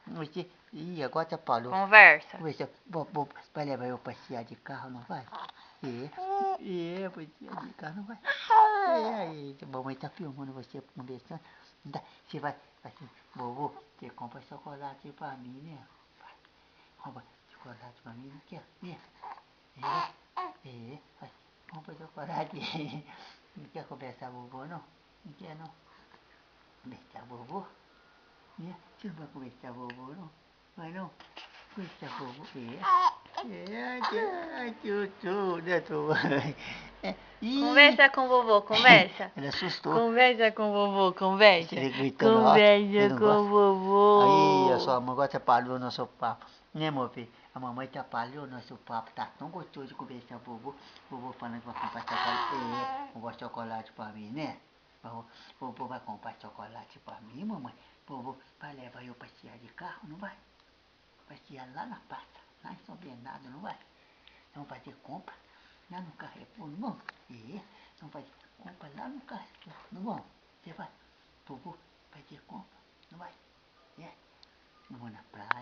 Você, ih, agora você falou. Conversa. Você, vai levar eu passear de carro, não vai? Passear de carro, não vai? Aí, mamãe tá filmando você conversando. Você vai, vovô, você compra chocolate pra mim, né? Vai, compra chocolate pra mim, não quer? Né? Vai, compra chocolate. Não quer conversar vovô, não? Não quer, não? Conversar vovô? Né? Você não vai conversar vovô, não? Vai, não? Conversar vovô? Chuchu, né, tu? Conversa com o vovô, conversa. Ela assustou. Conversa com o vovô, conversa. Você gritando alto. Conversa com o vovô. Aí, a sua mãe agora atrapalhou o nosso papo. Né, meu filho? A mamãe atrapalhou o nosso papo. Tá tão gostoso de conversar com o vovô. Vovô falando que vai comprar chocolate. Vovô chocolate pra mim, né? Vovô vai comprar chocolate pra mim, mamãe. Vovô vai levar eu passear de carro, não vai? Passear lá na praça, lá em São Bernardo, não vai? Vamos fazer compra lá no Carrefour, não vamos? Vamos fazer compra lá no Carrefour, não vamos? Você vai? Vovô fazer compra, não vai? Vamos na praça.